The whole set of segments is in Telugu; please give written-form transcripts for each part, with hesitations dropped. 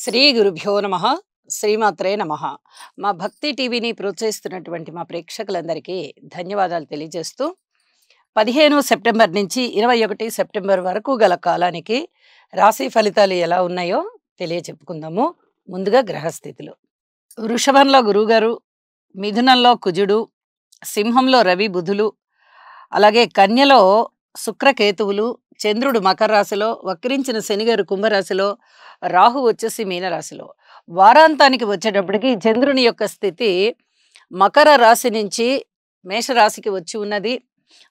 శ్రీ గురుభ్యో నమః. శ్రీమాత్రే నమః. మా భక్తి టీవీని ప్రోత్సహిస్తున్నటువంటి మా ప్రేక్షకులందరికీ ధన్యవాదాలు తెలియజేస్తూ 15 సెప్టెంబర్ నుంచి 21 సెప్టెంబర్ వరకు గల కాలానికి రాశి ఫలితాలు ఎలా ఉన్నాయో తెలియచెప్పుకుందాము. ముందుగా గ్రహస్థితులు. వృషభంలో గురువుగారు, మిథునంలో కుజుడు, సింహంలో రవి బుధులు, అలాగే కన్యలో శుక్రకేతువులు, చంద్రుడు మకర రాశిలో, వక్రించిన శనిగారు కుంభరాశిలో, రాహు వచ్చేసి మీనరాశిలో. వారాంతానికి వచ్చేటప్పటికి చంద్రుని యొక్క స్థితి మకర రాశి నుంచి మేషరాశికి వచ్చి ఉన్నది.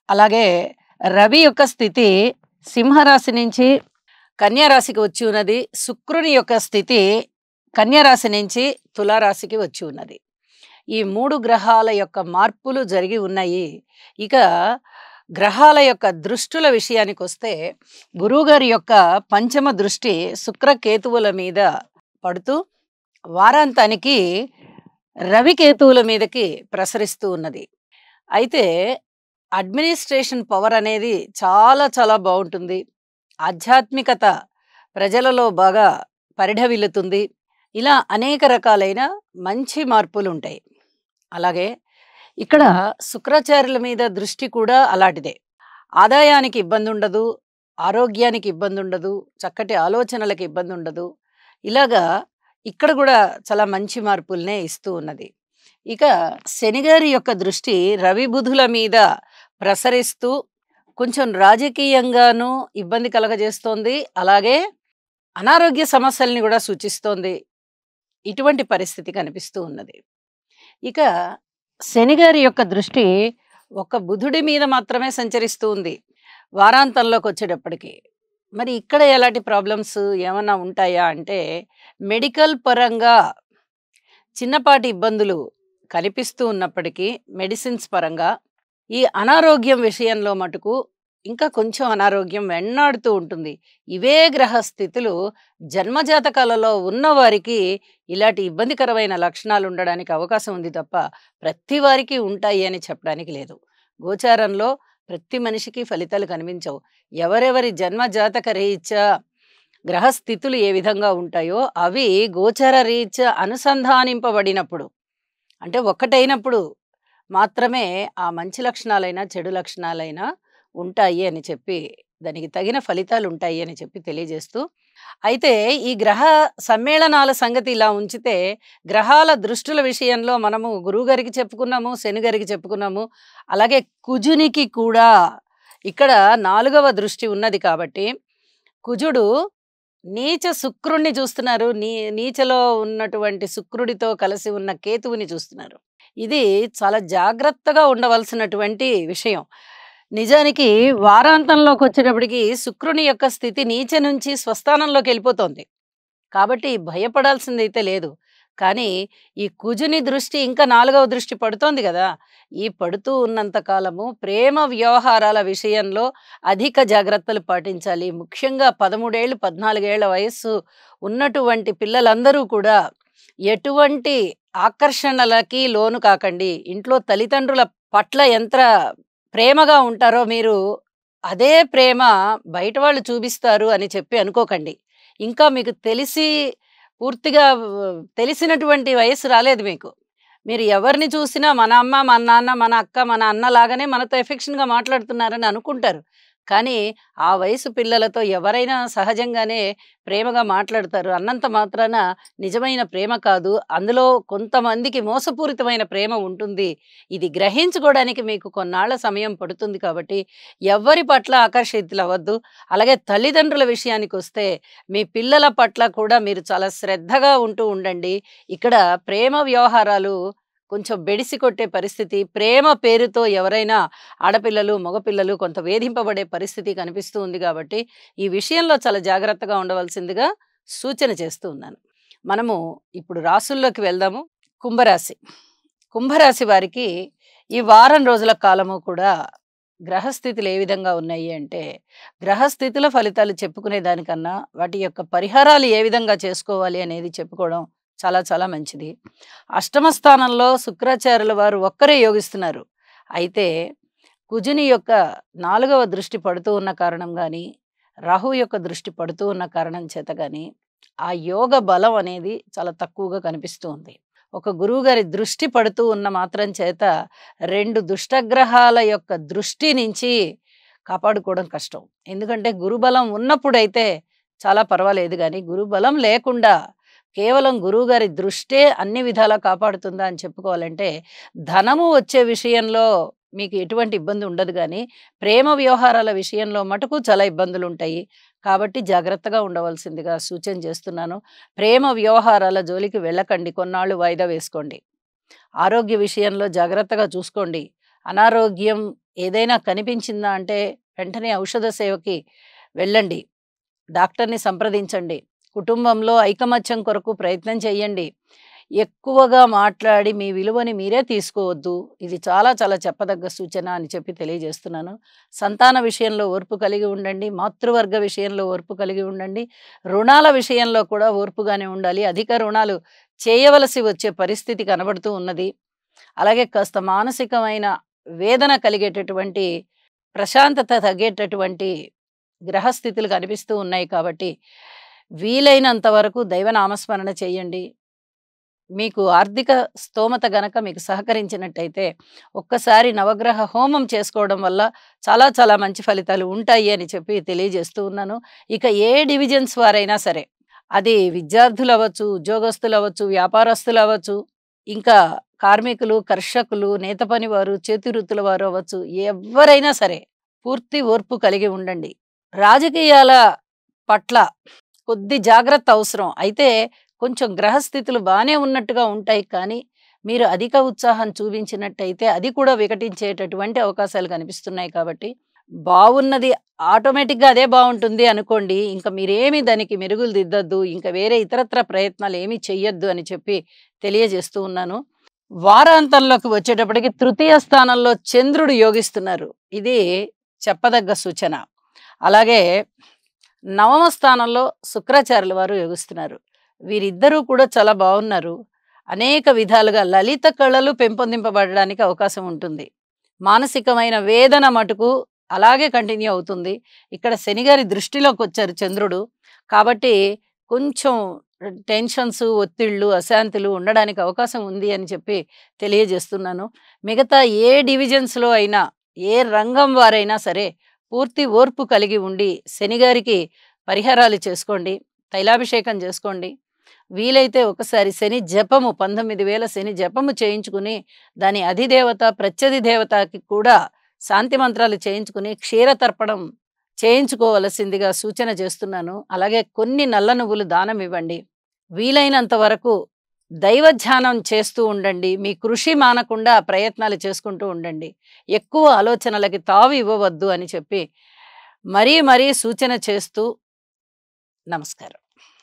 అలాగే రవి యొక్క స్థితి సింహరాశి నుంచి కన్యారాశికి వచ్చి ఉన్నది. శుక్రుని యొక్క స్థితి కన్యారాశి నుంచి తులారాశికి వచ్చి ఉన్నది. ఈ 3 గ్రహాల యొక్క మార్పులు జరిగి ఉన్నాయి. ఇక గ్రహాల యొక్క దృష్టుల విషయానికి వస్తే గురువుగారి యొక్క పంచమ దృష్టి శుక్రకేతువుల మీద పడుతూ వారాంతానికి రవికేతువుల మీదకి ప్రసరిస్తూ ఉన్నది. అయితే అడ్మినిస్ట్రేషన్ పవర్ అనేది చాలా చాలా బాగుంటుంది. ఆధ్యాత్మికత ప్రజలలో బాగా పరిఢవిల్లుతుంది. ఇలా అనేక రకాలైన మంచి మార్పులు ఉంటాయి. అలాగే ఇక్కడ శుక్రాచార్యుల మీద దృష్టి కూడా అలాంటిదే. ఆదాయానికి ఇబ్బంది ఉండదు, ఆరోగ్యానికి ఇబ్బంది ఉండదు, చక్కటి ఆలోచనలకు ఇబ్బంది ఉండదు. ఇలాగా ఇక్కడ కూడా చాలా మంచి మార్పుల్నే ఇస్తూ ఉన్నది. ఇక శనిగారి యొక్క దృష్టి రవి బుధుల మీద ప్రసరిస్తూ కొంచెం రాజకీయంగానూ ఇబ్బంది కలగజేస్తోంది. అలాగే అనారోగ్య సమస్యల్ని కూడా సూచిస్తోంది. ఇటువంటి పరిస్థితి కనిపిస్తూ ఉన్నది. ఇక శనిగారి యొక్క దృష్టి ఒక బుధుడి మీద మాత్రమే సంచరిస్తూ ఉంది వారాంతంలోకి వచ్చేటప్పటికి. మరి ఇక్కడ ఎలాంటి ప్రాబ్లమ్స్ ఏమన్నా ఉంటాయా అంటే మెడికల్ పరంగా చిన్నపాటి ఇబ్బందులు కనిపిస్తూ ఉన్నప్పటికీ మెడిసిన్స్ పరంగా ఈ అనారోగ్యం విషయంలో మటుకు ఇంకా కొంచెం అనారోగ్యం వెన్నాడుతూ ఉంటుంది. ఇవే గ్రహ స్థితులు జన్మజాతకాలలో ఉన్నవారికి ఇలాంటి ఇబ్బందికరమైన లక్షణాలు ఉండడానికి అవకాశం ఉంది తప్ప ప్రతి వారికి ఉంటాయి అని చెప్పడానికి లేదు. గోచారంలో ప్రతి మనిషికి ఫలితాలు కనిపించవు. ఎవరెవరి జన్మజాతక రీత్యా గ్రహస్థితులు ఏ విధంగా ఉంటాయో అవి గోచార రీత్యా అనుసంధానింపబడినప్పుడు అంటే ఒక్కటైనప్పుడు మాత్రమే ఆ మంచి లక్షణాలైనా చెడు లక్షణాలైనా ఉంటాయి అని చెప్పి దానికి తగిన ఫలితాలు ఉంటాయి అని చెప్పి తెలియజేస్తూ, అయితే ఈ గ్రహ సమ్మేళనాల సంగతి ఇలా ఉంచితే గ్రహాల దృష్టుల విషయంలో మనము గురువుగారికి చెప్పుకున్నాము, శనిగారికి చెప్పుకున్నాము. అలాగే కుజునికి కూడా ఇక్కడ 4వ దృష్టి ఉన్నది కాబట్టి కుజుడు నీచ శుక్రుణ్ణి చూస్తున్నారు. నీచలో ఉన్నటువంటి శుక్రుడితో కలిసి ఉన్న కేతువుని చూస్తున్నారు. ఇది చాలా జాగ్రత్తగా ఉండవలసినటువంటి విషయం. నిజానికి వారాంతంలోకి వచ్చేటప్పటికి శుక్రుని యొక్క స్థితి నీచ నుంచి స్వస్థానంలోకి వెళ్ళిపోతుంది. కాబట్టి భయపడాల్సిందైతే లేదు. కానీ ఈ కుజుని దృష్టి ఇంకా 4వ దృష్టి పడుతోంది కదా. ఈ పడుతూ ఉన్నంత కాలము ప్రేమ వ్యవహారాల విషయంలో అధిక జాగ్రత్తలు పాటించాలి. ముఖ్యంగా 13 ఏళ్ళు 14 ఏళ్ల వయస్సు ఉన్నటువంటి పిల్లలందరూ కూడా ఎటువంటి ఆకర్షణలకి లోను కాకండి. ఇంట్లో తల్లిదండ్రుల పట్ల ఎంత ప్రేమగా ఉంటారో మీరు అదే ప్రేమ బయట వాళ్ళు చూపిస్తారు అని చెప్పి అనుకోకండి. ఇంకా మీకు పూర్తిగా తెలిసినటువంటి వయస్సు రాలేదు మీకు. మీరు ఎవరిని చూసినా మన అమ్మ, మన నాన్న, మన అక్క, మన అన్న లాగానే మనతో ఎఫెక్షన్‌గా మాట్లాడుతున్నారని అనుకుంటారు. కానీ ఆ వయసు పిల్లలతో ఎవరైనా సహజంగానే ప్రేమగా మాట్లాడతారు. అన్నంత మాత్రాన నిజమైన ప్రేమ కాదు. అందులో కొంతమందికి మోసపూరితమైన ప్రేమ ఉంటుంది. ఇది గ్రహించుకోవడానికి మీకు కొన్నాళ్ల సమయం పడుతుంది కాబట్టి ఎవ్వరి పట్ల ఆకర్షితులవ్వద్దు. అలాగే తల్లిదండ్రుల విషయానికొస్తే మీ పిల్లల పట్ల కూడా మీరు చాలా శ్రద్ధగా ఉంటూ ఉండండి. ఇక్కడ ప్రేమ వ్యవహారాలు కొంచెం బెడిసి కొట్టే పరిస్థితి, ప్రేమ పేరుతో ఎవరైనా ఆడపిల్లలు, మగపిల్లలు కొంత వేధింపబడే పరిస్థితి కనిపిస్తూ ఉంది కాబట్టి ఈ విషయంలో చాలా జాగ్రత్తగా ఉండవలసిందిగా సూచన చేస్తూ ఉన్నాను. మనము ఇప్పుడు రాసుల్లోకి వెళ్దాము. కుంభరాశి. కుంభరాశి వారికి ఈ వారం రోజుల కాలము కూడా గ్రహస్థితులు ఏ విధంగా ఉన్నాయి అంటే గ్రహస్థితుల ఫలితాలు చెప్పుకునే దానికన్నా వాటి యొక్క పరిహారాలు ఏ విధంగా చేసుకోవాలి అనేది చెప్పుకోవడం చాలా చాలా మంచిది. అష్టమ స్థానంలో శుక్రాచార్యుల వారు ఒక్కరే యోగిస్తున్నారు. అయితే కుజుని యొక్క 4వ దృష్టి పడుతూ ఉన్న కారణం గాని, రాహు యొక్క దృష్టి పడుతూ ఉన్న కారణం చేత గాని ఆ యోగ బలం అనేది చాలా తక్కువగా కనిపిస్తూ ఉంది. ఒక గురువుగారి దృష్టి పడుతూ ఉన్న మాత్రం చేత 2 దుష్టగ్రహాల యొక్క దృష్టి నుంచి కాపాడుకోవడం కష్టం. ఎందుకంటే గురుబలం ఉన్నప్పుడైతే చాలా పర్వాలేదు గానీ, గురుబలం లేకుండా కేవలం గురువుగారి దృష్టే అన్ని విధాలా కాపాడుతుందా అని చెప్పుకోవాలంటే, ధనము వచ్చే విషయంలో మీకు ఎటువంటి ఇబ్బంది ఉండదు గానీ, ప్రేమ వ్యవహారాల విషయంలో మటుకు చాలా ఇబ్బందులుంటాయి. కాబట్టి జాగ్రత్తగా ఉండవలసిందిగా సూచన చేస్తున్నాను. ప్రేమ వ్యవహారాల జోలికి వెళ్ళకండి. కొన్నాళ్ళు వాయిదా వేసుకోండి. ఆరోగ్య విషయంలో జాగ్రత్తగా చూసుకోండి. అనారోగ్యం ఏదైనా కనిపించిందా అంటే వెంటనే ఔషధ సేవకి వెళ్ళండి. డాక్టర్‌ని సంప్రదించండి. కుటుంబంలో ఐకమత్యం కొరకు ప్రయత్నం చేయండి. ఎక్కువగా మాట్లాడి మీ విలువని మీరే తీసుకోవద్దు. ఇది చాలా చాలా చెప్పదగ్గ సూచన అని చెప్పి తెలియజేస్తున్నాను. సంతాన విషయంలో ఓర్పు కలిగి ఉండండి. మాతృవర్గ విషయంలో ఓర్పు కలిగి ఉండండి. రుణాల విషయంలో కూడా ఓర్పుగానే ఉండాలి. అధిక రుణాలు చేయవలసి వచ్చే పరిస్థితి కనబడుతూ ఉన్నది. అలాగే కాస్త మానసికమైన వేదన కలిగేటటువంటి, ప్రశాంతత తగ్గేటటువంటి గ్రహస్థితులు కనిపిస్తూ ఉన్నాయి కాబట్టి, వీలైనంత వరకు దైవ నామస్మరణ చేయండి. మీకు ఆర్థిక స్తోమత గనక మీకు సహకరించినట్టయితే, ఒక్కసారి నవగ్రహ హోమం చేసుకోవడం వల్ల చాలా చాలా మంచి ఫలితాలు ఉంటాయి అని చెప్పి తెలియజేస్తూ ఉన్నాను. ఇక ఏ డివిజన్స్ వారైనా సరే, అది విద్యార్థులవ్వచ్చు, ఉద్యోగస్తులవ్వచ్చు, వ్యాపారస్తులవ్వచ్చు, ఇంకా కార్మికులు, కర్షకులు, నేత పనివారు, చేతి వృత్తుల వారు అవ్వచ్చు, ఎవ్వరైనా సరే పూర్తి ఓర్పు కలిగి ఉండండి. రాజకీయాల పట్ల కొద్ది జాగ్రత్త అవసరం. అయితే కొంచెం గ్రహస్థితులు బానే ఉన్నట్టుగా ఉంటాయి కానీ, మీరు అధిక ఉత్సాహం చూపించినట్టయితే అది కూడా వికటించేటటువంటి అవకాశాలు కనిపిస్తున్నాయి కాబట్టి, బావున్నది ఆటోమేటిక్‌గా అదే బావుంటుంది అనుకోండి. ఇంక మీరేమి దానికి మెరుగులు దిద్దొద్దు. ఇంక వేరే ఇతరత్ర ప్రయత్నాలు ఏమీ చెయ్యొద్దు అని చెప్పి తెలియజేస్తూ ఉన్నాను. వారాంతంలోకి వచ్చేటప్పటికి తృతీయ స్థానంలో చంద్రుడు యోగిస్తున్నారు. ఇది చెప్పదగ్గ సూచన. అలాగే నవమ స్థానంలో శుక్రాచార్యుల వారు యోగిస్తున్నారు. వీరిద్దరూ కూడా చాలా బావున్నారు. అనేక విధాలుగా లలిత కళలు పెంపొందింపబడడానికి అవకాశం ఉంటుంది. మానసికమైన వేదన మటుకు అలాగే కంటిన్యూ అవుతుంది. ఇక్కడ శనిగారి దృష్టిలోకొచ్చారు చంద్రుడు. కాబట్టి కొంచెం టెన్షన్స్, ఒత్తిళ్ళు, అశాంతులు ఉండడానికి అవకాశం ఉంది అని చెప్పి తెలియజేస్తున్నాను. మిగతా ఏ డివిజన్స్‌లో అయినా, ఏ రంగం వారైనా సరే పూర్తి ఓర్పు కలిగి ఉండి శనిగారికి పరిహారాలు చేసుకోండి. తైలాభిషేకం చేసుకోండి. వీలైతే ఒకసారి శని జపము 19,000 శని జపము చేయించుకుని, దాని అధిదేవత, ప్రత్యధి దేవతకి కూడా శాంతి మంత్రాలు చేయించుకుని, క్షీరతర్పణం చేయించుకోవలసిందిగా సూచన చేస్తున్నాను. అలాగే కొన్ని నల్ల నువ్వులు దానం ఇవ్వండి. వీలైనంత వరకు దైవ ధ్యానం చేస్తూ ఉండండి. మీ కృషి మానకుండా ప్రయత్నాలు చేసుకుంటూ ఉండండి. ఎక్కువ ఆలోచనలకి తావు ఇవ్వవద్దు అని చెప్పి మరీ మరీ సూచన చేస్తూ నమస్కారం.